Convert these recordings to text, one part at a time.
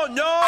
Oh, no!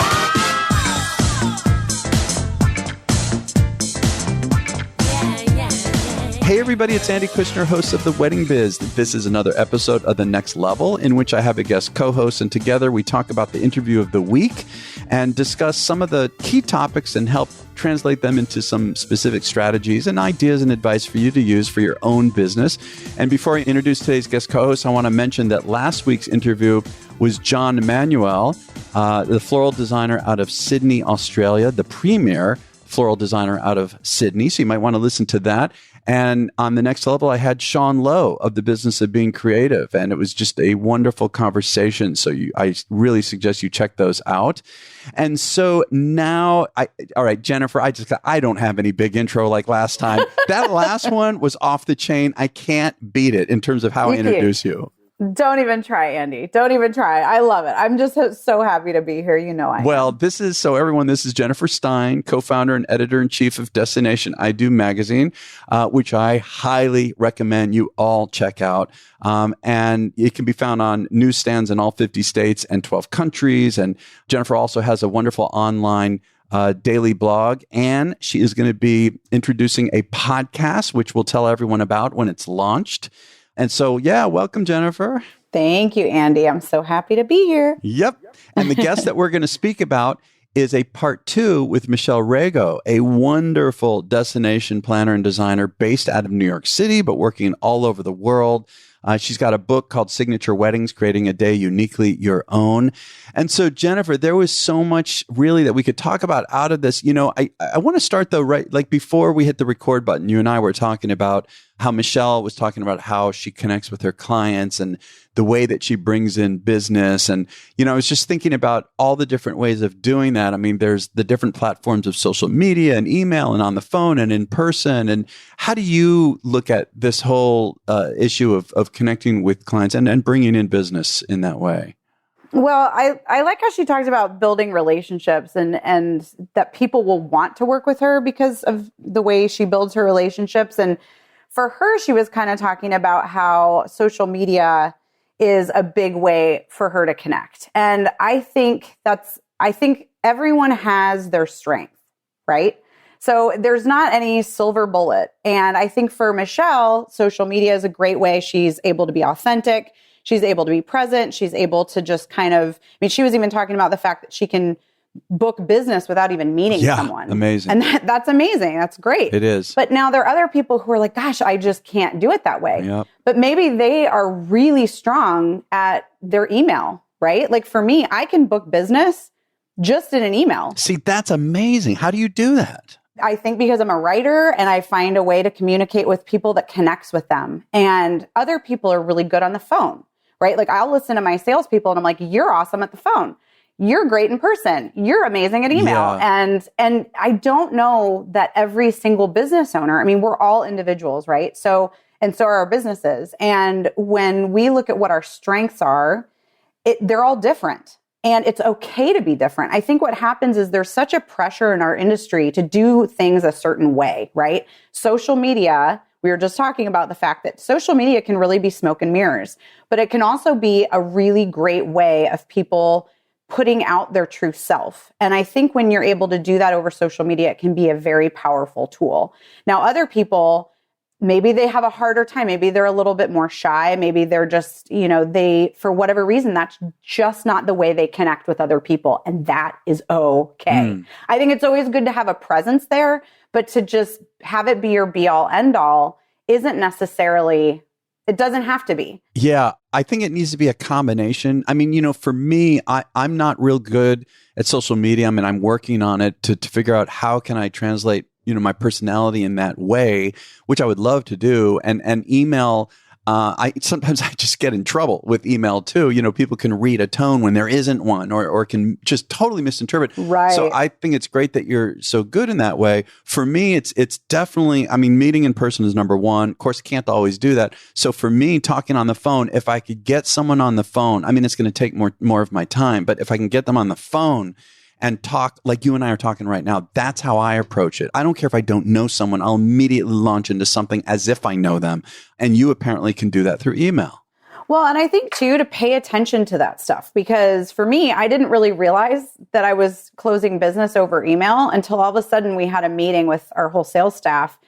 Hey everybody, it's Andy Kushner, host of The Wedding Biz. This is another episode of The Next Level in which I have a guest co-host, and together we talk about the interview of the week and discuss some of the key topics and help translate them into some specific strategies and ideas and advice for you to use for your own business. And before I introduce today's guest co-host, I want to mention that last week's interview was John Emanuel, the floral designer out of Sydney, Australia, the premier floral designer out of Sydney. So you might want to listen to that. And on the next level, I had Sean Lowe of the Business of Being Creative. And it was just a wonderful conversation. So I really suggest you check those out. And so now, all right, Jennifer, I don't have any big intro like last time. That last one was off the chain. I can't beat it in terms of how I introduce you. Don't even try, Andy. Don't even try. I love it. I'm just so happy to be here. You know I am. Well, this is Jennifer Stein, co-founder and editor-in-chief of Destination I Do magazine, which I highly recommend you all check out. And it can be found on newsstands in all 50 states and 12 countries. And Jennifer also has a wonderful online daily blog, and she is going to be introducing a podcast, which we'll tell everyone about when it's launched. And so, yeah, welcome, Jennifer. Thank you, Andy. I'm so happy to be here. Yep. And the guest that we're going to speak about is a part 2 with Michelle RAGO, a wonderful destination planner and designer based out of New York City, but working all over the world. She's got a book called Signature Weddings, Creating a Day Uniquely Your Own. And so, Jennifer, there was so much really that we could talk about out of this. You know, I want to start though, right? Like before we hit the record button, you and I were talking about how Michelle was talking about how she connects with her clients and the way that she brings in business. And, you know, I was just thinking about all the different ways of doing that. I mean, there's the different platforms of social media and email and on the phone and in person. And how do you look at this whole issue of connecting with clients and bringing in business in that way? Well, I like how she talks about building relationships and that people will want to work with her because of the way she builds her relationships. And for her, she was kind of talking about how social media is a big way for her to connect. And I think everyone has their strength, right? So there's not any silver bullet. And I think for Michelle, social media is a great way. She's able to be authentic. She's able to be present. She's able to just kind of, I mean, she was even talking about the fact that she can book business without even meeting someone. Amazing. And that's amazing. That's great. It is. But now there are other people who are like, gosh, I just can't do it that way. Yep. But maybe they are really strong at their email, right? Like for me, I can book business just in an email. See, that's amazing. How do you do that? I think because I'm a writer and I find a way to communicate with people that connects with them. And other people are really good on the phone, right? Like I'll listen to my salespeople and I'm like, you're awesome at the phone. You're great in person. You're amazing at email. Yeah. And I don't know that every single business owner, I mean, we're all individuals, right? So are our businesses. And when we look at what our strengths are, they're all different. And it's okay to be different. I think what happens is there's such a pressure in our industry to do things a certain way, right? Social media, we were just talking about the fact that social media can really be smoke and mirrors, but it can also be a really great way of people putting out their true self. And I think when you're able to do that over social media, it can be a very powerful tool. Now, other people, maybe they have a harder time. Maybe they're a little bit more shy. Maybe they're just, for whatever reason, that's just not the way they connect with other people. And that is okay. I think it's always good to have a presence there, but to just have it be your be all end all isn't necessarily, it doesn't have to be. Yeah, I think it needs to be a combination. I mean, for me, I'm not real good at social media. I mean, I'm working on it to figure out how can I translate, my personality in that way, which I would love to do. And email, sometimes I just get in trouble with email too. People can read a tone when there isn't one or can just totally misinterpret. Right. So I think it's great that you're so good in that way. For me, it's definitely, meeting in person is number one. Of course, can't always do that. So for me, talking on the phone, if I could get someone on the phone, it's going to take more of my time, but if I can get them on the phone and talk like you and I are talking right now, that's how I approach it. I don't care if I don't know someone, I'll immediately launch into something as if I know them. And you apparently can do that through email. Well, and I think too, to pay attention to that stuff, because for me, I didn't really realize that I was closing business over email until all of a sudden we had a meeting with our whole sales staff.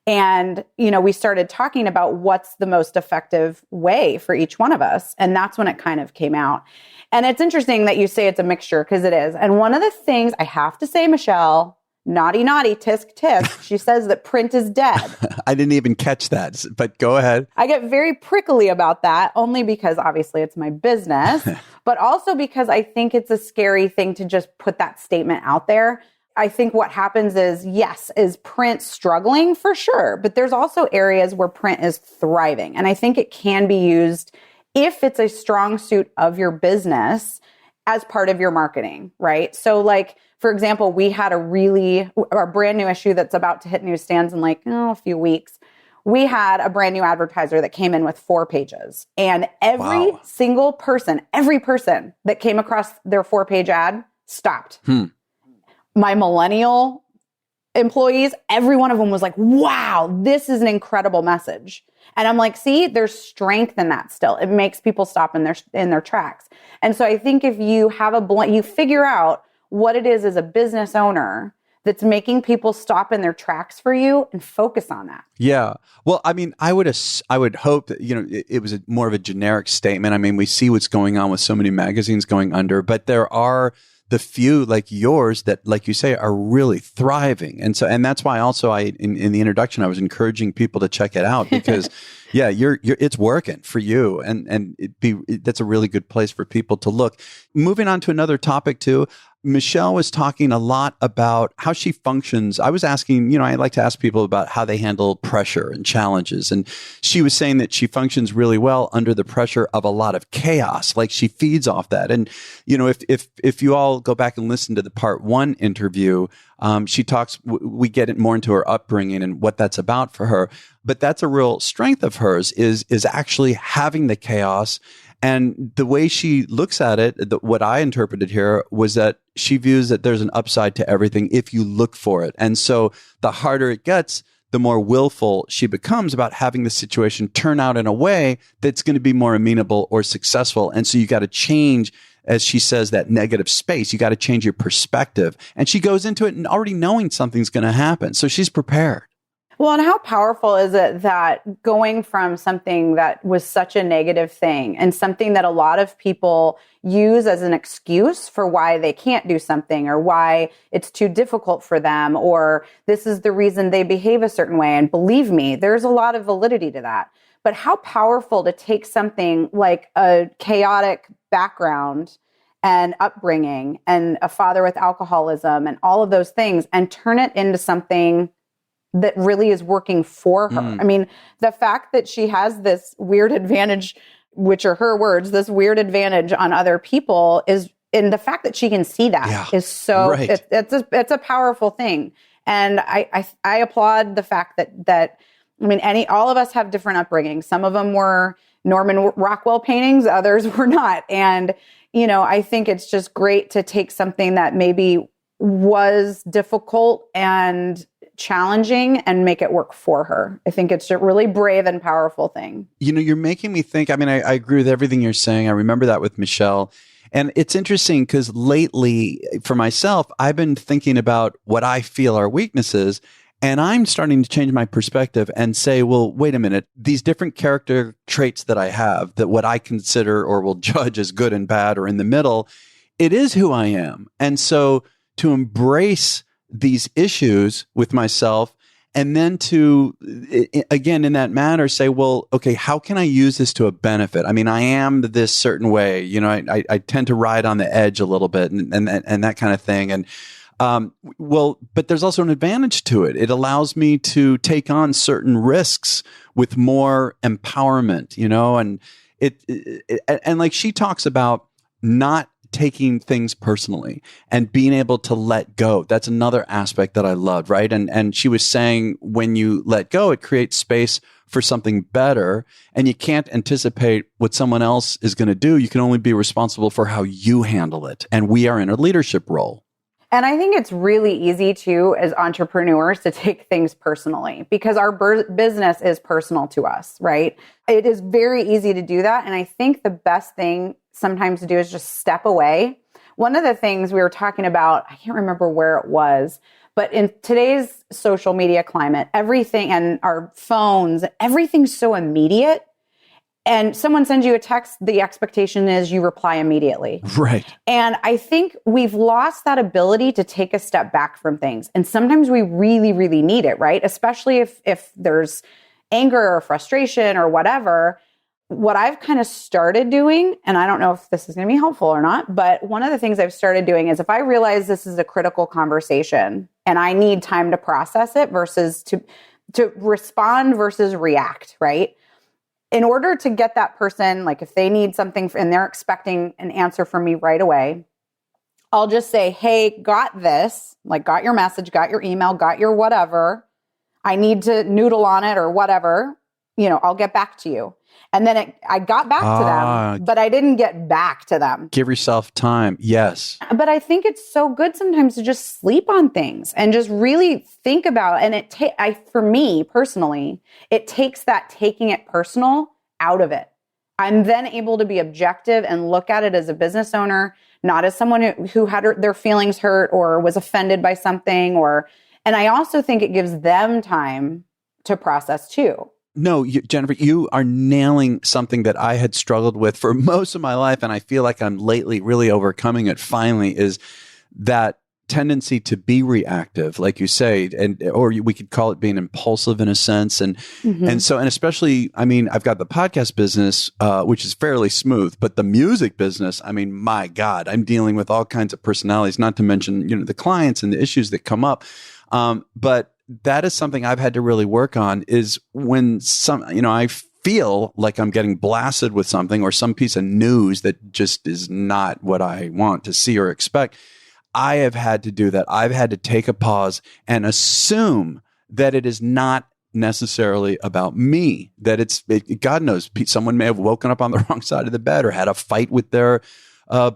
And, we started talking about what's the most effective way for each one of us. And that's when it kind of came out. And it's interesting that you say it's a mixture, because it is. And one of the things I have to say, Michelle, naughty, tisk, tisk, she says that print is dead. I didn't even catch that, but go ahead. I get very prickly about that, only because obviously it's my business, but also because I think it's a scary thing to just put that statement out there. I think what happens is, yes, is print struggling for sure, but there's also areas where print is thriving. And I think it can be used if it's a strong suit of your business as part of your marketing, right? So like, for example, we had our brand new issue that's about to hit newsstands in a few weeks. We had a brand new advertiser that came in with 4 pages, and every single person, that came across their 4-page ad stopped. My millennial employees, every one of them was like, wow, this is an incredible message. And I'm like, see, there's strength in that still. It makes people stop in their tracks. And so I think if you have you figure out what it is as a business owner that's making people stop in their tracks for you and focus on that. Yeah. Well, I mean, I would hope that, it was more of a generic statement. I mean, we see what's going on with so many magazines going under, but there are the few like yours that, like you say, are really thriving. And that's why also in the introduction, I was encouraging people to check it out, because yeah, it's working for you. And that's a really good place for people to look. Moving on to another topic too. Michelle was talking a lot about how she functions. I was asking, I like to ask people about how they handle pressure and challenges. And she was saying that she functions really well under the pressure of a lot of chaos. Like she feeds off that. And, if you all go back and listen to the part 1 interview, she talks, we get it more into her upbringing and what that's about for her. But that's a real strength of hers is actually having the chaos. And the way she looks at it, what I interpreted here was that she views that there's an upside to everything if you look for it. And so the harder it gets, the more willful she becomes about having the situation turn out in a way that's going to be more amenable or successful. And so you got to change, as she says, that negative space. You got to change your perspective. And she goes into it and already knowing something's going to happen. So she's prepared. Well, and how powerful is it that going from something that was such a negative thing and something that a lot of people use as an excuse for why they can't do something or why it's too difficult for them, or this is the reason they behave a certain way. And believe me, there's a lot of validity to that. But how powerful to take something like a chaotic background and upbringing and a father with alcoholism and all of those things and turn it into something that really is working for her. I mean, the fact that she has this weird advantage, which are her words, this weird advantage on other people is, and the fact that she can see that is so, right. It's a powerful thing. And I applaud the fact that all of us have different upbringings. Some of them were Norman Rockwell paintings, others were not. And, I think it's just great to take something that maybe was difficult and challenging and make it work for her. I think it's a really brave and powerful thing. You're making me think, I agree with everything you're saying. I remember that with Michelle. And it's interesting because lately for myself, I've been thinking about what I feel are weaknesses. And I'm starting to change my perspective and say, well, wait a minute, these different character traits that I have, that what I consider or will judge as good and bad or in the middle, it is who I am. And so to embrace these issues with myself, and then to, again, in that manner, say, well, okay, how can I use this to a benefit? I am this certain way, I tend to ride on the edge a little bit and that kind of thing. And, but there's also an advantage to it. It allows me to take on certain risks with more empowerment, and and like she talks about not taking things personally and being able to let go. That's another aspect that I loved, right? And she was saying when you let go, it creates space for something better, and you can't anticipate what someone else is going to do. You can only be responsible for how you handle it. And we are in a leadership role. And I think it's really easy too, as entrepreneurs, to take things personally because our business is personal to us, right? It is very easy to do that. And I think the best thing sometimes to do is just step away one of the things we were talking about, I can't remember where it was, but in today's social media climate, everything and our phones, everything's so immediate. And someone sends you a text, the expectation is you reply immediately. Right. And I think we've lost that ability to take a step back from things. And sometimes we really, really need it, right? Especially if there's anger or frustration or whatever. What I've kind of started doing, and I don't know if this is going to be helpful or not, but one of the things I've started doing is if I realize this is a critical conversation and I need time to process it versus to respond versus react, right? In order to get that person, like if they need something and they're expecting an answer from me right away, I'll just say, hey, got this, like got your message, got your email, got your whatever. I need to noodle on it or whatever, I'll get back to you. And then I got back to them, but I didn't get back to them. Give yourself time. Yes. But I think it's so good sometimes to just sleep on things and just really think about it. And for me personally, it takes that taking it personal out of it. I'm then able to be objective and look at it as a business owner, not as someone who had their feelings hurt or was offended by something. And I also think it gives them time to process too. No, Jennifer, you are nailing something that I had struggled with for most of my life, and I feel like I'm lately really overcoming it finally, is that tendency to be reactive, like you say, or we could call it being impulsive in a sense. And especially, I've got the podcast business, which is fairly smooth, but the music business, my God, I'm dealing with all kinds of personalities, not to mention, the clients and the issues that come up. But that is something I've had to really work on, is when I feel like I'm getting blasted with something or some piece of news that just is not what I want to see or expect. I have had to do that. I've had to take a pause and assume that it is not necessarily about me, that God knows, someone may have woken up on the wrong side of the bed or had a fight with their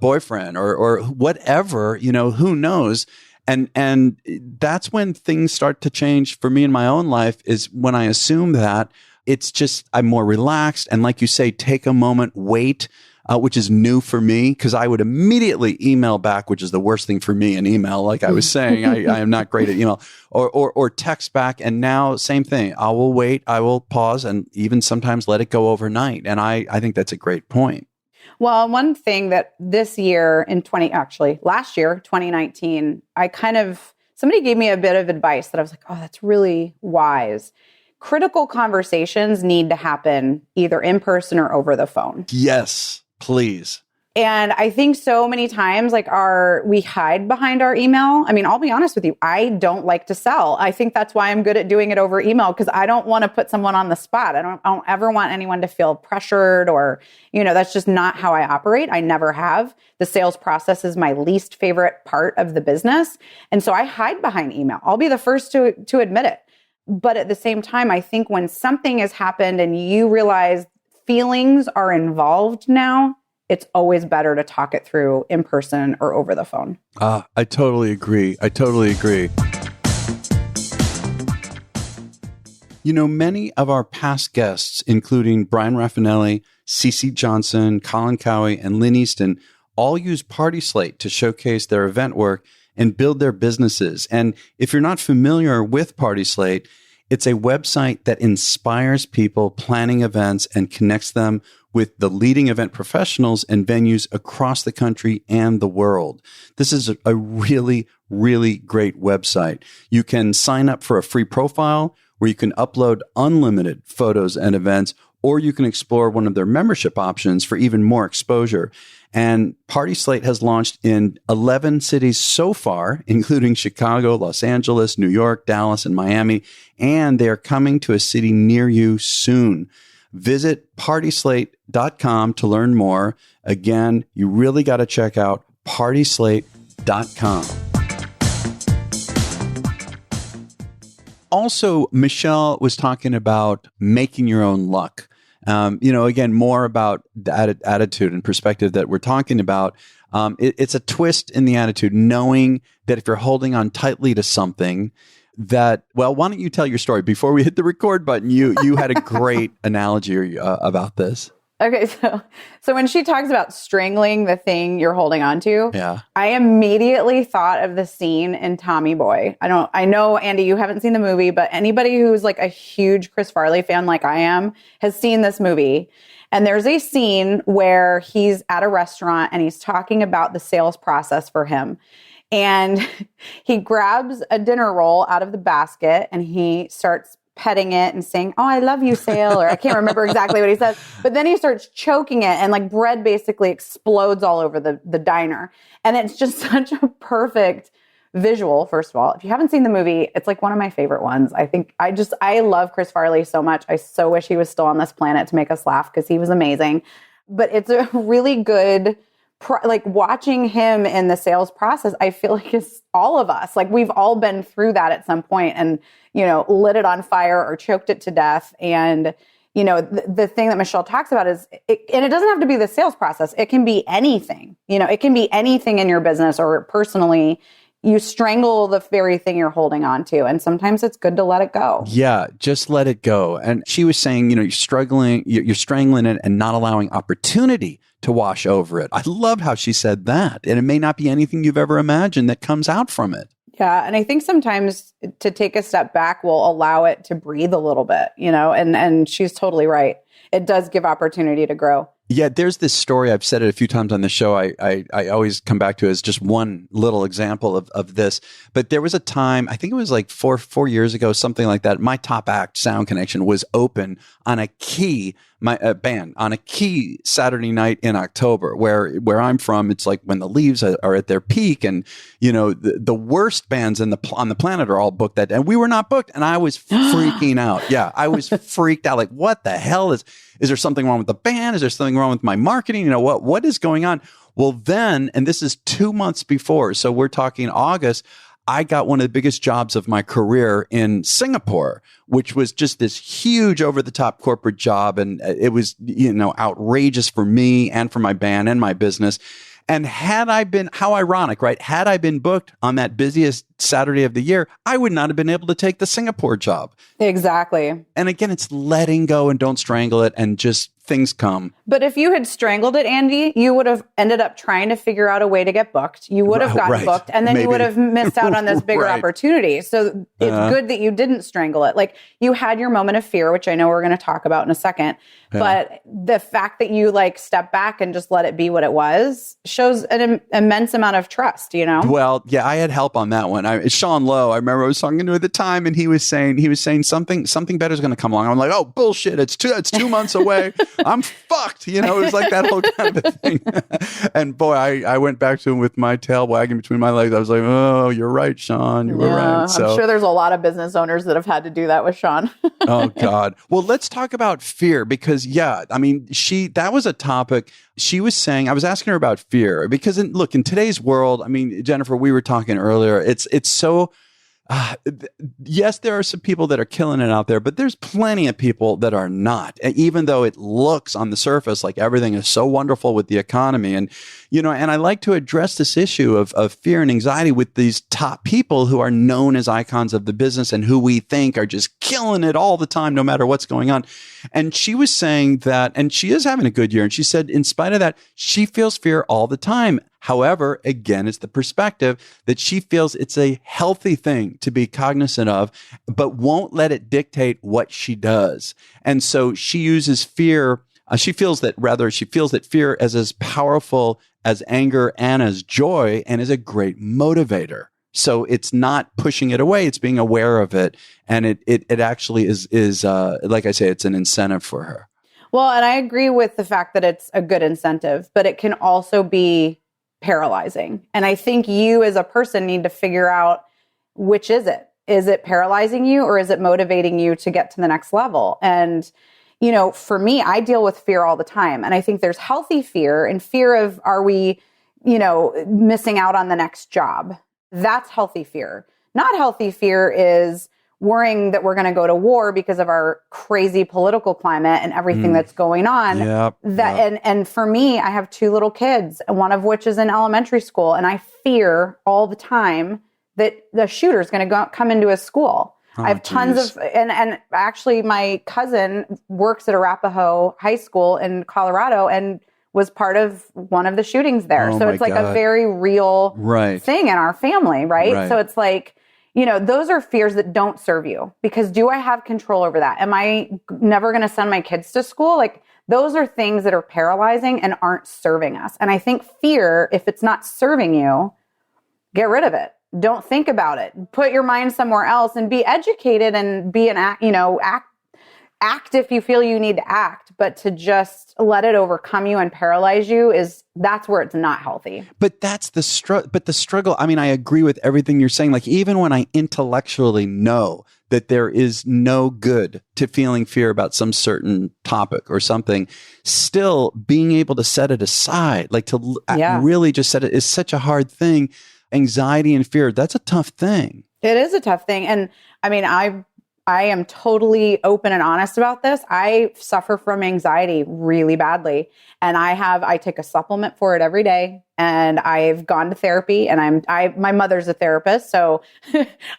boyfriend or whatever, who knows. And that's when things start to change for me in my own life, is when I assume that it's just, I'm more relaxed. And like you say, take a moment, wait, which is new for me, because I would immediately email back, which is the worst thing for me in email. Like I was saying, I am not great at email, or text back. And now same thing. I will wait. I will pause and even sometimes let it go overnight. And I think that's a great point. Well, one thing that this year last year, 2019, somebody gave me a bit of advice that I was like, oh, that's really wise. Critical conversations need to happen either in person or over the phone. Yes, please. And I think so many times, we hide behind our email. I'll be honest with you. I don't like to sell. I think that's why I'm good at doing it over email, because I don't want to put someone on the spot. I don't ever want anyone to feel pressured or, that's just not how I operate. I never have. The sales process is my least favorite part of the business. And so I hide behind email. I'll be the first to admit it. But at the same time, I think when something has happened and you realize feelings are involved now, it's always better to talk it through in person or over the phone. I totally agree. Many of our past guests, including Brian Raffinelli, Cece Johnson, Colin Cowie, and Lynn Easton, all use PartySlate to showcase their event work and build their businesses. And if you're not familiar with PartySlate, it's a website that inspires people planning events and connects them with the leading event professionals and venues across the country and the world. This is a really, really great website. You can sign up for a free profile where you can upload unlimited photos and events, or you can explore one of their membership options for even more exposure. And PartySlate has launched in 11 cities so far, including Chicago, Los Angeles, New York, Dallas, and Miami, and they are coming to a city near you soon. Visit PartySlate.com to learn more. Again, you really got to check out PartySlate.com. Also, Michelle was talking about making your own luck. Again, more about the attitude and perspective that we're talking about. It's a twist in the attitude, knowing that if you're holding on tightly to something, why don't you tell your story before we hit the record button? You had a great analogy about this. Okay, so when she talks about strangling the thing you're holding on to, Yeah. I immediately thought of the scene in Tommy Boy. I know, Andy, you haven't seen the movie, but anybody who's like a huge Chris Farley fan like I am has seen this movie. And there's a scene where he's at a restaurant and he's talking about the sales process for him. And he grabs a dinner roll out of the basket and he starts petting it and saying, "Oh, I love you, Sale," or I can't remember exactly what he says, but then he starts choking it and like bread basically explodes all over the diner. And it's just such a perfect visual. First of all, if you haven't seen the movie, it's like one of my favorite ones. I love Chris Farley so much. I so wish he was still on this planet to make us laugh because he was amazing. But it's a really good, like watching him in the sales process, I feel like it's all of us. Like we've all been through that at some point and, lit it on fire or choked it to death. And, the thing that Michelle talks about is, and it doesn't have to be the sales process. It can be anything, it can be anything in your business or personally. You strangle the very thing you're holding on to. And sometimes it's good to let it go. Yeah, just let it go. And she was saying, you're strangling it and not allowing opportunity to wash over it. I love how she said that. And it may not be anything you've ever imagined that comes out from it. Yeah. And I think sometimes to take a step back will allow it to breathe a little bit, and she's totally right. It does give opportunity to grow. Yeah, there's this story. I've said it a few times on the show. I always come back to it as just one little example of this. But there was a time, I think it was like four years ago, something like that. My Top Act Sound Connection was open on a key, band on a key Saturday night in October. Where I'm from, it's like when the leaves are at their peak, and the worst bands on the planet are all booked that, and we were not booked, and I was freaking out. Yeah, I was freaked out. Like, what the hell is there something wrong with the band? Is there something wrong with my marketing? What is going on? Well, then, and this is 2 months before, so we're talking August, I got one of the biggest jobs of my career in Singapore, which was just this huge over-the-top corporate job. And it was, outrageous for me and for my band and my business. And had I been, how ironic, right? Had I been booked on that busiest Saturday of the year, I would not have been able to take the Singapore job. Exactly. And again, it's letting go and don't strangle it and just things come. But if you had strangled it, Andy, you would have ended up trying to figure out a way to get booked. You would have gotten booked, and then you would have missed out on this bigger opportunity. So it's good that you didn't strangle it. Like, you had your moment of fear, which I know we're going to talk about in a second. Yeah. But the fact that you step back and just let it be what it was shows an immense amount of trust, Well, yeah, I had help on that one. Sean Lowe, I remember I was talking to him at the time, and he was saying something better is going to come along. I'm like, oh, bullshit! It's 2 months away. I'm fucked. It was like that whole kind of a thing. And boy, I went back to him with my tail wagging between my legs. I was like, oh, you're right, Sean. You were right. So, I'm sure there's a lot of business owners that have had to do that with Sean. Oh, God. Well, let's talk about fear because, that was a topic. She was saying, I was asking her about fear because, in today's world, Jennifer, we were talking earlier, it's so... yes, there are some people that are killing it out there, but there's plenty of people that are not. Even though it looks on the surface like everything is so wonderful with the economy. And, and I like to address this issue of fear and anxiety with these top people who are known as icons of the business and who we think are just killing it all the time, no matter what's going on. And she was saying that, and she is having a good year. And she said, in spite of that, she feels fear all the time. However, again, it's the perspective that she feels it's a healthy thing to be cognizant of, but won't let it dictate what she does. And so she uses fear. She feels that fear is as powerful as anger and as joy and is a great motivator. So it's not pushing it away. It's being aware of it. And it actually is like I say, it's an incentive for her. Well, and I agree with the fact that it's a good incentive, but it can also be paralyzing. And I think you as a person need to figure out, which is it? Is it paralyzing you or is it motivating you to get to the next level? And, for me, I deal with fear all the time. And I think there's healthy fear and fear of, are we, missing out on the next job? That's healthy fear. Not healthy fear is worrying that we're going to go to war because of our crazy political climate and everything that's going on. And for me, I have 2 little kids, one of which is in elementary school, and I fear all the time that the shooter is going to come into a school. I have tons of, and actually my cousin works at Arapahoe High School in Colorado and was part of one of the shootings there. So it's like a very real thing in our family, right? So it's like, you know, those are fears that don't serve you, because do I have control over that? Am I never going to send my kids to school? Like, those are things that are paralyzing and aren't serving us. And I think fear, if it's not serving you, get rid of it. Don't think about it. Put your mind somewhere else and be educated and be act if you feel you need to act, but to just let it overcome you and paralyze you that's where it's not healthy. But that's the struggle. But the struggle, I mean, I agree with everything you're saying. Like, even when I intellectually know that there is no good to feeling fear about some certain topic or something, still being able to set it aside, like to really just set it, is such a hard thing. Anxiety and fear, that's a tough thing. It is a tough thing. And I mean, I am totally open and honest about this. I suffer from anxiety really badly. And I take a supplement for it every day. And I've gone to therapy, and my mother's a therapist. So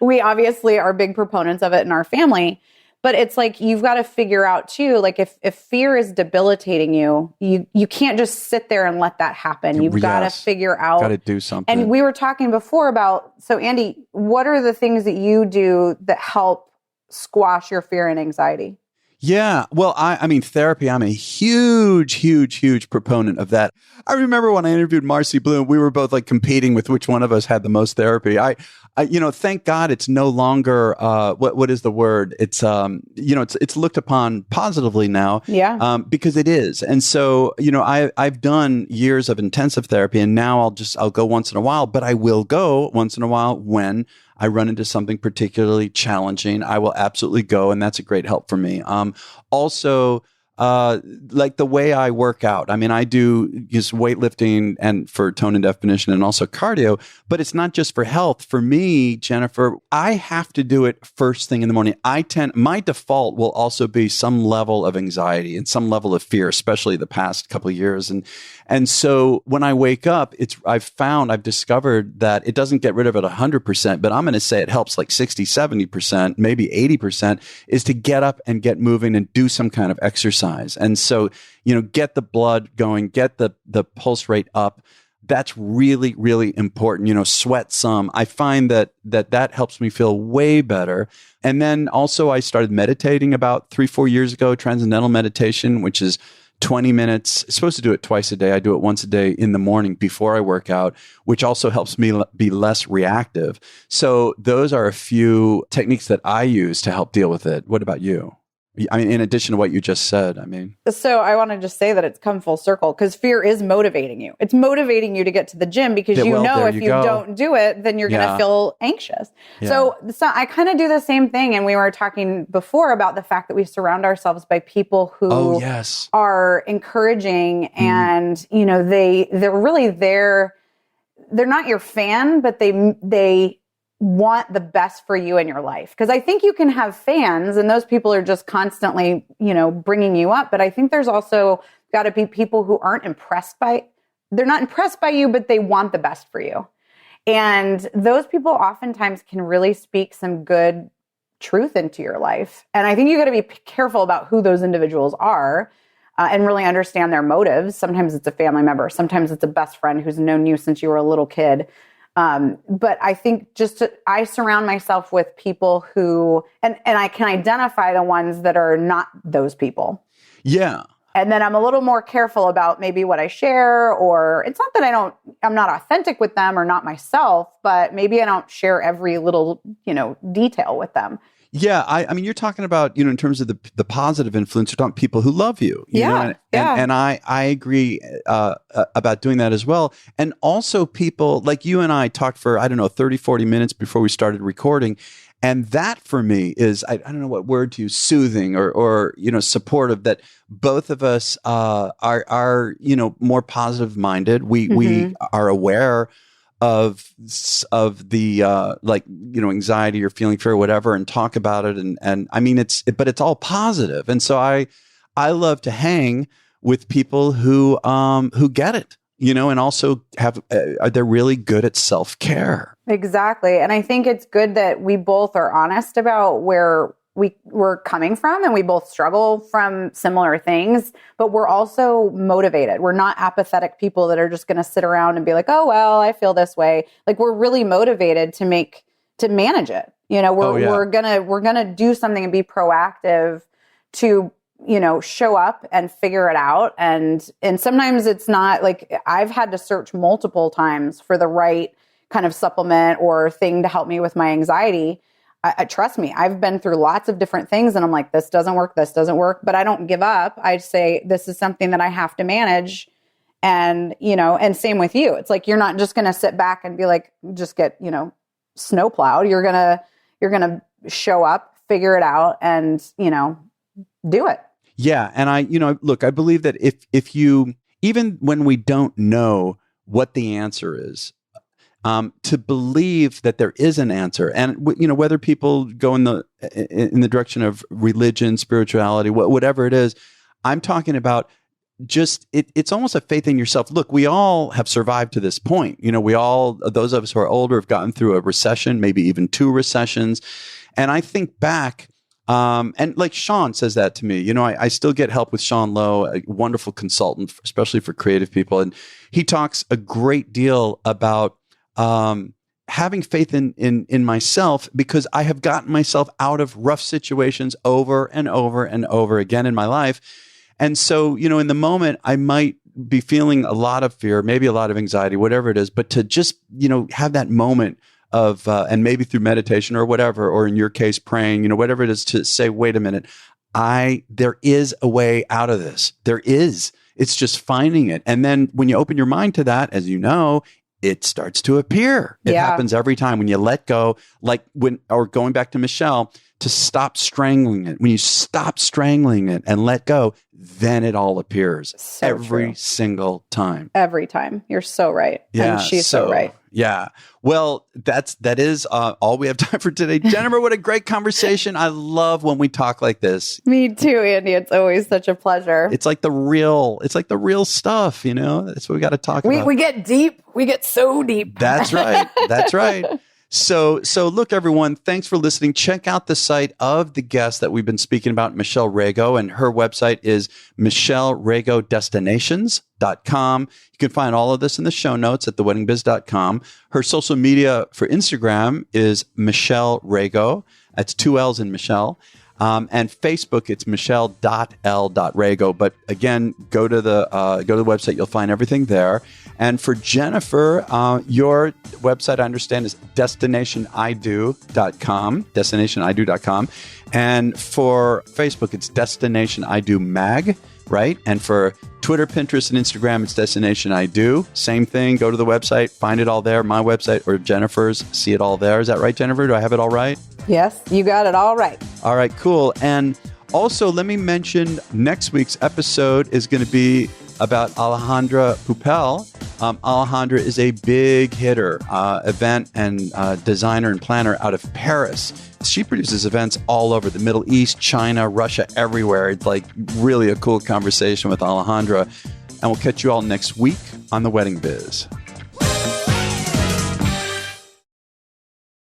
we obviously are big proponents of it in our family. But it's like, you've got to figure out too, like if fear is debilitating you, you can't just sit there and let that happen. You've got to figure out. Got to do something. And we were talking before about, so Andy, what are the things that you do that help squash your fear and anxiety? Yeah. Well, I mean, therapy, I'm a huge proponent of that. I remember when I interviewed Marcy Bloom, we were both like competing with which one of us had the most therapy. I thank God it's no longer, what is the word? It's, it's looked upon positively now. Yeah. Because it is. And so, I've done years of intensive therapy, and now I'll go once in a while, but I will go once in a while when I run into something particularly challenging. I will absolutely go, and that's a great help for me. Also, like the way I work out. I mean, I do just weightlifting and for tone and definition, and also cardio, but it's not just for health. For me, Jennifer, I have to do it first thing in the morning. My default will also be some level of anxiety and some level of fear, especially the past couple of years. And so when I wake up, I've discovered that it doesn't get rid of it 100%, but I'm going to say it helps like 60, 70%, maybe 80%, is to get up and get moving and do some kind of exercise. And so, get the blood going, get the pulse rate up. That's really, really important. Sweat some. I find that helps me feel way better. And then also I started meditating about 3-4 years ago, transcendental meditation, which is 20 minutes. I'm supposed to do it twice a day. I do it once a day in the morning before I work out, which also helps me be less reactive. So those are a few techniques that I use to help deal with it. What about you? I mean, in addition to what you just said, So I want to just say that it's come full circle, because fear is motivating you. It's motivating you to get to the gym, because if you don't do it, then you're going to feel anxious. Yeah. So I kind of do the same thing. And we were talking before about the fact that we surround ourselves by people who are encouraging, and, they're really there. They're not your fan, but they want the best for you in your life. Because I think you can have fans, and those people are just constantly, bringing you up. But I think there's also got to be people who they're not impressed by you, but they want the best for you. And those people oftentimes can really speak some good truth into your life. And I think you got to be careful about who those individuals are, and really understand their motives. Sometimes it's a family member. Sometimes it's a best friend who's known you since you were a little kid. But I think I surround myself with people who, and I can identify the ones that are not those people. Yeah. And then I'm a little more careful about maybe what I share, or it's not that I'm not authentic with them or not myself, but maybe I don't share every little, detail with them. Yeah, I mean, you're talking about, in terms of the positive influence, you're talking people who love you. And I agree about doing that as well. And also people like you and I talked for, 30, 40 minutes before we started recording. And that for me is, I don't know what word to use, soothing or supportive, that both of us are more positive minded. We are aware of the anxiety or feeling fear or whatever, and talk about it, and I mean but it's all positive. And so I love to hang with people who get it, and also they're really good at self-care. Exactly. And I think it's good that we both are honest about where we're coming from, and we both struggle from similar things, but we're also motivated. We're not apathetic people that are just going to sit around and be like, oh, well, I feel this way. Like, we're really motivated to manage it. We're going to do something and be proactive to, show up and figure it out. And sometimes it's not like, I've had to search multiple times for the right kind of supplement or thing to help me with my anxiety. Trust me, I've been through lots of different things, and I'm like, this doesn't work, but I don't give up. I say, this is something that I have to manage. And, and same with you. It's like, you're not just going to sit back and be like, just get, snowplowed. You're going to show up, figure it out, and, do it. Yeah. And I believe that if you, even when we don't know what the answer is, to believe that there is an answer, and whether people go in the direction of religion, spirituality, whatever it is, I'm talking about just it's almost a faith in yourself. Look, we all have survived to this point. We all, those of us who are older, have gotten through a recession, maybe even 2 recessions, and I think back. And like Sean says that to me, I still get help with Sean Lowe, a wonderful consultant, especially for creative people, and he talks a great deal about having faith in myself, because I have gotten myself out of rough situations over and over and over again in my life. And so, in the moment, I might be feeling a lot of fear, maybe a lot of anxiety, whatever it is, but to just, have that moment of, and maybe through meditation or whatever, or in your case, praying, whatever it is, to say, wait a minute, there is a way out of this. There is. It's just finding it. And then when you open your mind to that, as you know, it starts to appear. It happens every time when you let go, or going back to Michelle, to stop strangling it. When you stop strangling it and let go, then it all appears every single time. Every time. You're so right. Yeah. And she's so right. Yeah. Well, that is all we have time for today. Jennifer, what a great conversation. I love when we talk like this. Me too, Andy. It's always such a pleasure. It's like the real stuff, That's what we got to talk about. We get deep. We get so deep. That's right. That's right. So look, everyone, thanks for listening. Check out the site of the guest that we've been speaking about, Michelle RAGO, and her website is michelleRagoDestinations.com. You can find all of this in the show notes at theweddingbiz.com. Her social media for Instagram is Michelle RAGO. That's 2 L's in Michelle. And Facebook, it's michelle.l.rago. But again, go to the website. You'll find everything there. And for Jennifer, your website, I understand, is destinationido.com, destinationido.com. And for Facebook, it's Destination I Do Mag, right? And for Twitter, Pinterest, and Instagram, it's Destination I Do. Same thing. Go to the website, find it all there. My website or Jennifer's, see it all there. Is that right, Jennifer? Do I have it all right? Yes, you got it all right. All right, cool. And also, let me mention next week's episode is going to be about Alejandra Pupel. Alejandra is a big hitter, event and designer and planner out of Paris. She produces events all over the Middle East, China, Russia, everywhere. It's like really a cool conversation with Alejandra. And we'll catch you all next week on The Wedding Biz.